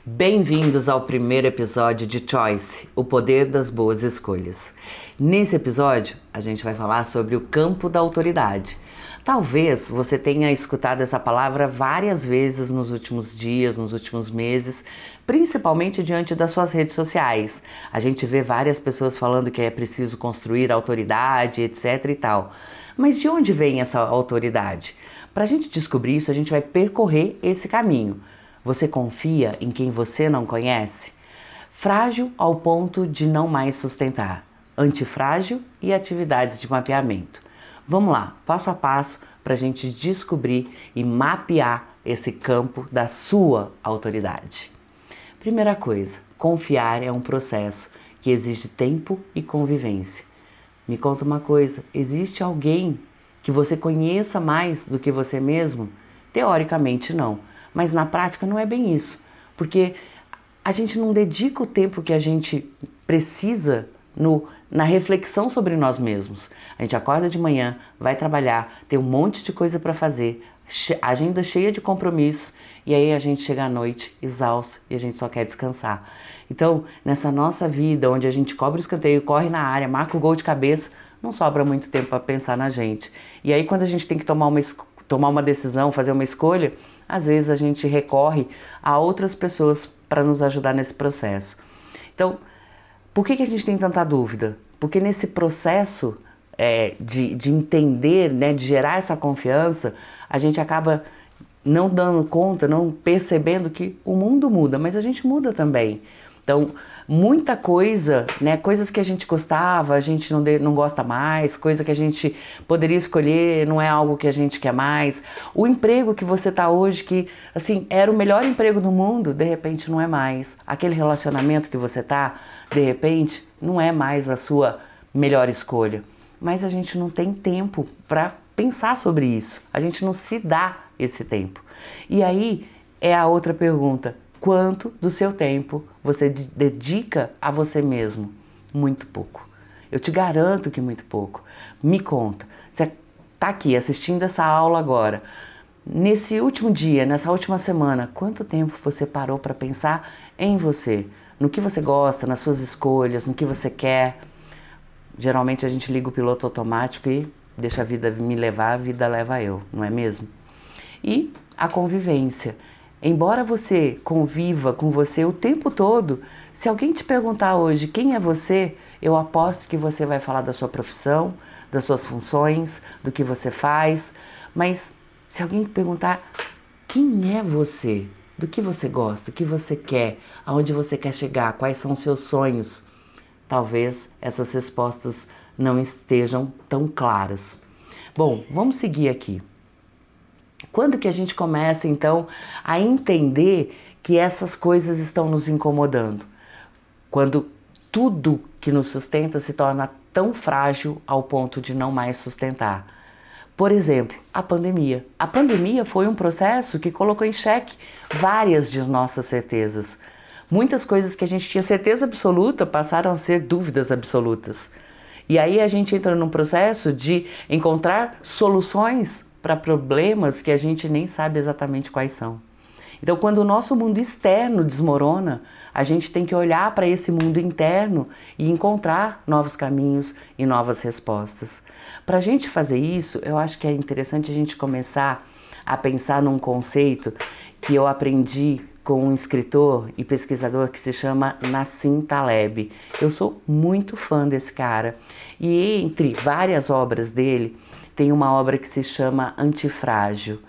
Bem-vindos ao primeiro episódio de Choice, o poder das boas escolhas. Nesse episódio, a gente vai falar sobre o campo da autoridade. Talvez você tenha escutado essa palavra várias vezes nos últimos dias, nos últimos meses, principalmente diante das suas redes sociais. A gente vê várias pessoas falando que é preciso construir autoridade, etc e tal. Mas de onde vem essa autoridade? Para a gente descobrir isso, a gente vai percorrer esse caminho. Você confia em quem você não conhece? Frágil ao ponto de não mais sustentar. Antifrágil e atividades de mapeamento. Vamos lá, passo a passo, para a gente descobrir e mapear esse campo da sua autoridade. Primeira coisa, confiar é um processo que exige tempo e convivência. Me conta uma coisa, existe alguém que você conheça mais do que você mesmo? Teoricamente não. Mas na prática não é bem isso, porque a gente não dedica o tempo que a gente precisa na reflexão sobre nós mesmos. A gente acorda de manhã, vai trabalhar, tem um monte de coisa para fazer, agenda cheia de compromissos, e aí a gente chega à noite exausto e a gente só quer descansar. Então, nessa nossa vida, onde a gente cobra o escanteio, corre na área, marca o gol de cabeça, não sobra muito tempo para pensar na gente. E aí quando a gente tem que tomar uma decisão, fazer uma escolha, às vezes a gente recorre a outras pessoas para nos ajudar nesse processo. Então, por que a gente tem tanta dúvida? Porque nesse processo de entender, né, de gerar essa confiança, a gente acaba não dando conta, não percebendo que o mundo muda, mas a gente muda também. Então, muita coisa, né, coisas que a gente gostava, a gente não gosta mais, coisa que a gente poderia escolher, não é algo que a gente quer mais. O emprego que você tá hoje, que, assim, era o melhor emprego do mundo, de repente não é mais. Aquele relacionamento que você tá, de repente, não é mais a sua melhor escolha. Mas a gente não tem tempo para pensar sobre isso. A gente não se dá esse tempo. E aí é a outra pergunta. Quanto do seu tempo você dedica a você mesmo? Muito pouco. Eu te garanto que muito pouco. Me conta. Você está aqui assistindo essa aula agora. Nesse último dia, nessa última semana, quanto tempo você parou para pensar em você? No que você gosta, nas suas escolhas, no que você quer? Geralmente a gente liga o piloto automático e deixa a vida me levar, a vida leva eu, não é mesmo? E a convivência. Embora você conviva com você o tempo todo, se alguém te perguntar hoje quem é você, eu aposto que você vai falar da sua profissão, das suas funções, do que você faz. Mas se alguém te perguntar quem é você, do que você gosta, o que você quer, aonde você quer chegar, quais são os seus sonhos, talvez essas respostas não estejam tão claras. Bom, vamos seguir aqui. Quando que a gente começa, então, a entender que essas coisas estão nos incomodando? Quando tudo que nos sustenta se torna tão frágil ao ponto de não mais sustentar. Por exemplo, a pandemia. A pandemia foi um processo que colocou em xeque várias de nossas certezas. Muitas coisas que a gente tinha certeza absoluta passaram a ser dúvidas absolutas. E aí a gente entra num processo de encontrar soluções para problemas que a gente nem sabe exatamente quais são. Então, quando o nosso mundo externo desmorona, a gente tem que olhar para esse mundo interno e encontrar novos caminhos e novas respostas. Para a gente fazer isso, eu acho que é interessante a gente começar a pensar num conceito que eu aprendi com um escritor e pesquisador que se chama Nassim Taleb. Eu sou muito fã desse cara e entre várias obras dele, tem uma obra que se chama Antifrágil.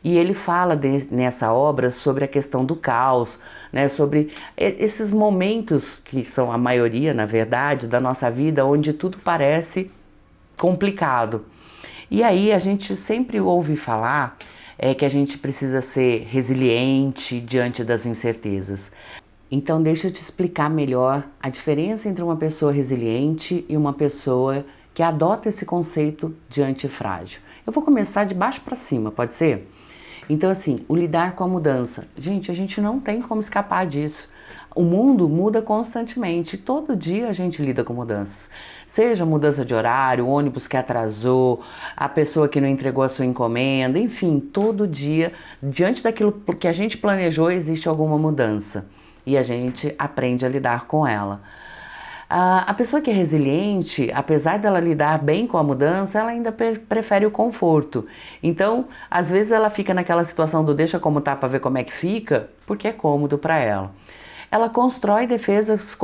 E ele fala nessa obra sobre a questão do caos, né, sobre esses momentos, que são a maioria, na verdade, da nossa vida, onde tudo parece complicado. E aí a gente sempre ouve falar que a gente precisa ser resiliente diante das incertezas. Então deixa eu te explicar melhor a diferença entre uma pessoa resiliente e uma pessoa que adota esse conceito de antifrágil. Eu vou começar de baixo para cima, pode ser? Então assim, o lidar com a mudança. Gente, a gente não tem como escapar disso. O mundo muda constantemente, todo dia a gente lida com mudanças. Seja mudança de horário, o ônibus que atrasou, a pessoa que não entregou a sua encomenda, enfim, todo dia, diante daquilo que a gente planejou, existe alguma mudança e a gente aprende a lidar com ela. A pessoa que é resiliente, apesar dela lidar bem com a mudança, ela ainda prefere o conforto. Então, às vezes ela fica naquela situação do deixa como tá para ver como é que fica, porque é cômodo para ela. Ela constrói defesas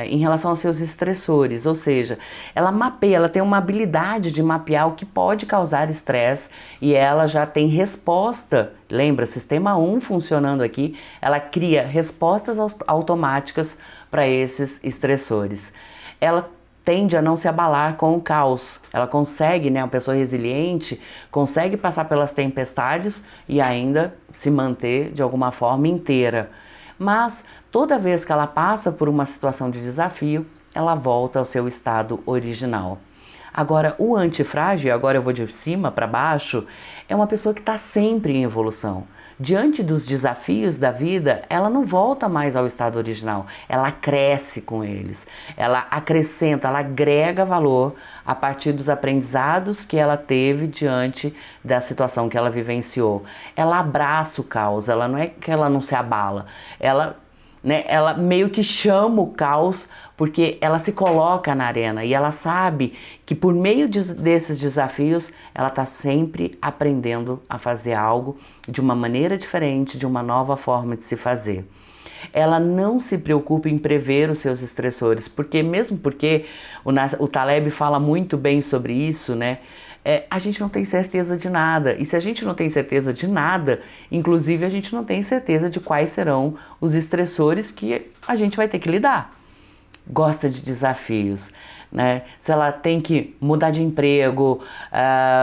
em relação aos seus estressores, ou seja, ela mapeia, ela tem uma habilidade de mapear o que pode causar estresse e ela já tem resposta. Lembra, sistema 1 funcionando aqui, ela cria respostas automáticas para esses estressores. Ela tende a não se abalar com o caos. Ela consegue, né, uma pessoa resiliente, consegue passar pelas tempestades e ainda se manter de alguma forma inteira. Mas toda vez que ela passa por uma situação de desafio, ela volta ao seu estado original. Agora, o antifrágil, agora eu vou de cima para baixo, é uma pessoa que está sempre em evolução. Diante dos desafios da vida, ela não volta mais ao estado original, ela cresce com eles, ela acrescenta, ela agrega valor a partir dos aprendizados que ela teve diante da situação que ela vivenciou. Ela abraça o caos, ela não é que ela não se abala, ela meio que chama o caos porque ela se coloca na arena e ela sabe que por meio desses desafios ela está sempre aprendendo a fazer algo de uma maneira diferente, de uma nova forma de se fazer. Ela não se preocupa em prever os seus estressores, porque o Taleb fala muito bem sobre isso, né? A gente não tem certeza de nada. E se a gente não tem certeza de nada, inclusive a gente não tem certeza de quais serão os estressores que a gente vai ter que lidar. Gosta de desafios, né? Se ela tem que mudar de emprego,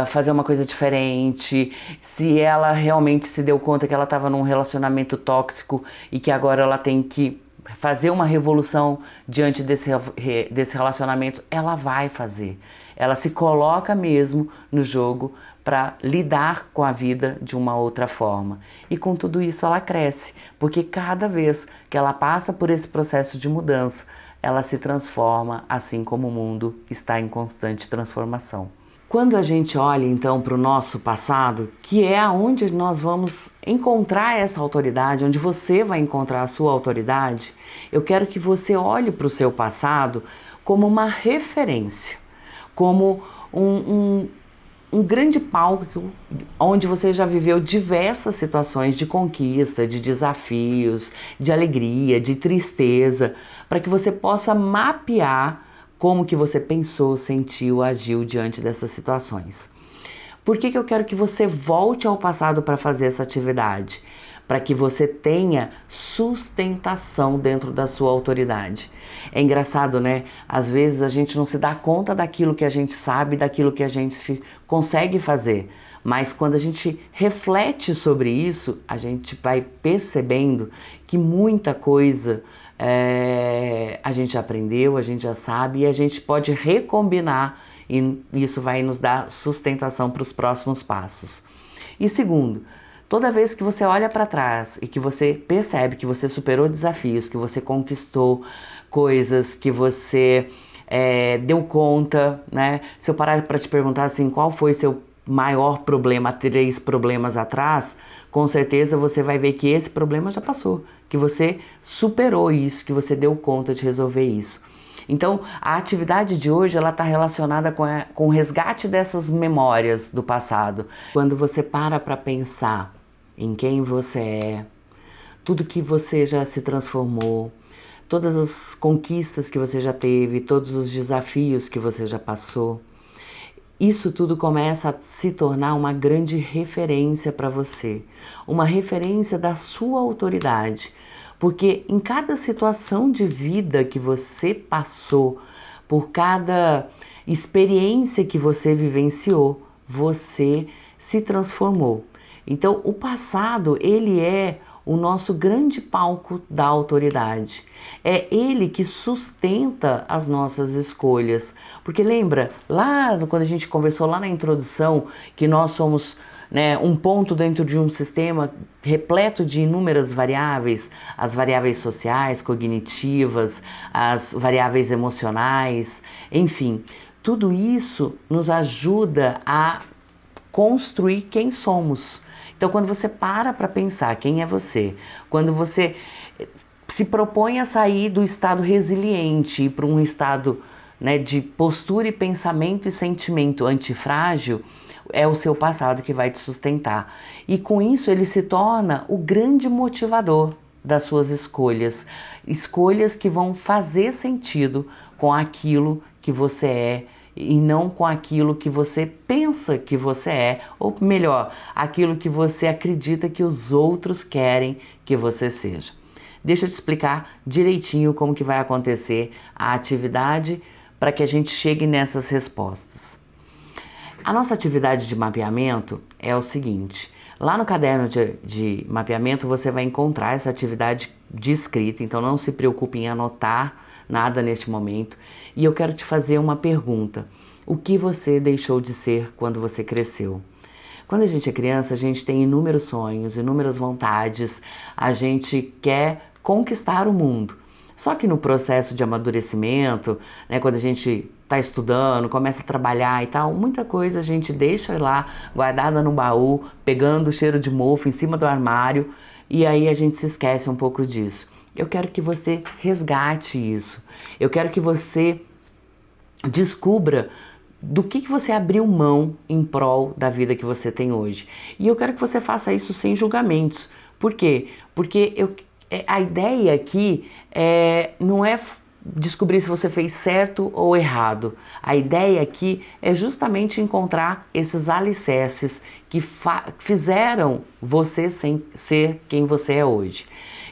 fazer uma coisa diferente, se ela realmente se deu conta que ela estava num relacionamento tóxico e que agora ela tem que fazer uma revolução diante desse relacionamento, ela vai fazer. Ela se coloca mesmo no jogo para lidar com a vida de uma outra forma. E com tudo isso ela cresce, porque cada vez que ela passa por esse processo de mudança, ela se transforma, assim como o mundo está em constante transformação. Quando a gente olha então para o nosso passado, que é onde nós vamos encontrar essa autoridade, onde você vai encontrar a sua autoridade, eu quero que você olhe para o seu passado como uma referência, como um grande palco onde você já viveu diversas situações de conquista, de desafios, de alegria, de tristeza, para que você possa mapear como que você pensou, sentiu, agiu diante dessas situações. Por que eu quero que você volte ao passado para fazer essa atividade? Para que você tenha sustentação dentro da sua autoridade. É engraçado, né? Às vezes a gente não se dá conta daquilo que a gente sabe, daquilo que a gente consegue fazer. Mas quando a gente reflete sobre isso, a gente vai percebendo que muita coisa a gente aprendeu, a gente já sabe e a gente pode recombinar e isso vai nos dar sustentação para os próximos passos. E segundo, toda vez que você olha para trás e que você percebe que você superou desafios, que você conquistou coisas, que você deu conta, né? Se eu parar para te perguntar assim, qual foi seu maior problema, 3 problemas atrás, com certeza você vai ver que esse problema já passou, que você superou isso, que você deu conta de resolver isso. Então, a atividade de hoje ela está relacionada com o resgate dessas memórias do passado. Quando você para pensar em quem você é, tudo que você já se transformou, todas as conquistas que você já teve, todos os desafios que você já passou, isso tudo começa a se tornar uma grande referência para você, uma referência da sua autoridade, porque em cada situação de vida que você passou, por cada experiência que você vivenciou, você se transformou. Então, o passado, ele é o nosso grande palco da autoridade. É ele que sustenta as nossas escolhas. Porque lembra, quando a gente conversou lá na introdução, que nós somos né, um ponto dentro de um sistema repleto de inúmeras variáveis, as variáveis sociais, cognitivas, as variáveis emocionais, enfim, tudo isso nos ajuda a construir quem somos. Então, quando você para pensar quem é você, quando você se propõe a sair do estado resiliente para um estado, né, de postura e pensamento e sentimento antifrágil, é o seu passado que vai te sustentar. E com isso ele se torna o grande motivador das suas escolhas. Escolhas que vão fazer sentido com aquilo que você é e não com aquilo que você pensa que você é, ou melhor, aquilo que você acredita que os outros querem que você seja. Deixa eu te explicar direitinho como que vai acontecer a atividade para que a gente chegue nessas respostas. A nossa atividade de mapeamento é o seguinte: lá no caderno de mapeamento você vai encontrar essa atividade descrita, então não se preocupe em anotar nada neste momento. E eu quero te fazer uma pergunta: o que você deixou de ser quando você cresceu? Quando a gente é criança, a gente tem inúmeros sonhos, inúmeras vontades, a gente quer conquistar o mundo. Só que no processo de amadurecimento, né, quando a gente está estudando, começa a trabalhar e tal, muita coisa a gente deixa lá guardada no baú, pegando o cheiro de mofo em cima do armário, e aí a gente se esquece um pouco disso. Eu quero que você resgate isso. Eu quero que você descubra do que você abriu mão em prol da vida que você tem hoje. E eu quero que você faça isso sem julgamentos. Por quê? Porque a ideia aqui não é descobrir se você fez certo ou errado. A ideia aqui é justamente encontrar esses alicerces que fizeram você ser quem você é hoje.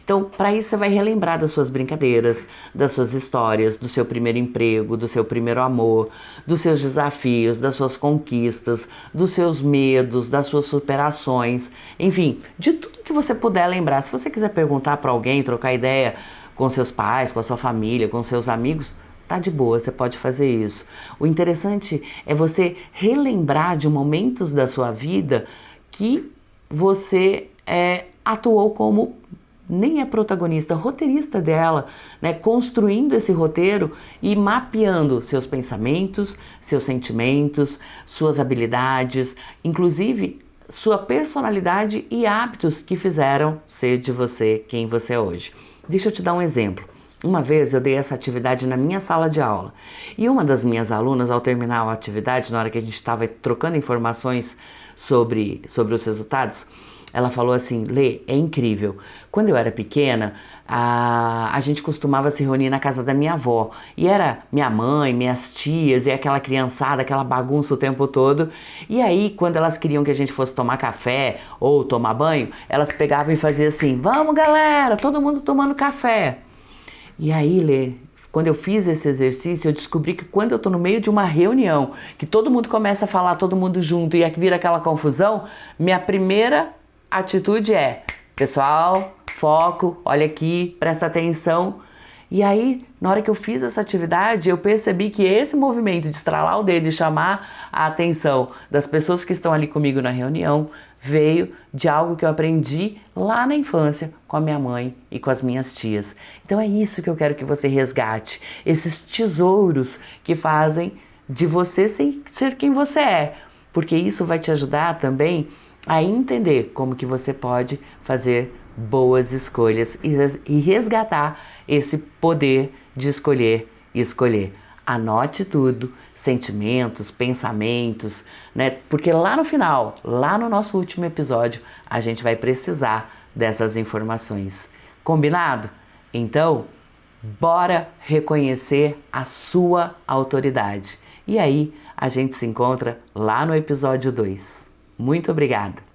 Então, para isso você vai relembrar das suas brincadeiras, das suas histórias, do seu primeiro emprego, do seu primeiro amor, dos seus desafios, das suas conquistas, dos seus medos, das suas superações, enfim, de tudo que você puder lembrar. Se você quiser perguntar para alguém, trocar ideia com seus pais, com a sua família, com seus amigos, tá de boa, você pode fazer isso. O interessante é você relembrar de momentos da sua vida que você atuou como nem é protagonista, roteirista dela, né? Construindo esse roteiro e mapeando seus pensamentos, seus sentimentos, suas habilidades, inclusive sua personalidade e hábitos que fizeram ser de você quem você é hoje. Deixa eu te dar um exemplo. Uma vez eu dei essa atividade na minha sala de aula e uma das minhas alunas, ao terminar a atividade, na hora que a gente estava trocando informações sobre os resultados, ela falou assim: Lê, é incrível. Quando eu era pequena, a gente costumava se reunir na casa da minha avó. E era minha mãe, minhas tias e aquela criançada, aquela bagunça o tempo todo. E aí, quando elas queriam que a gente fosse tomar café ou tomar banho, elas pegavam e faziam assim: vamos galera, todo mundo tomando café. E aí, Lê, quando eu fiz esse exercício, eu descobri que quando eu tô no meio de uma reunião, que todo mundo começa a falar, todo mundo junto, e vira aquela confusão, minha primeira atitude é: pessoal, foco, olha aqui, presta atenção. E aí, na hora que eu fiz essa atividade, eu percebi que esse movimento de estralar o dedo e chamar a atenção das pessoas que estão ali comigo na reunião veio de algo que eu aprendi lá na infância com a minha mãe e com as minhas tias. Então é isso que eu quero que você resgate, esses tesouros que fazem de você ser quem você é, porque isso vai te ajudar também a entender como que você pode fazer boas escolhas e resgatar esse poder de escolher e escolher. Anote tudo, sentimentos, pensamentos, né? Porque lá no final, lá no nosso último episódio, a gente vai precisar dessas informações. Combinado? Então, bora reconhecer a sua autoridade. E aí, a gente se encontra lá no episódio 2. Muito obrigada!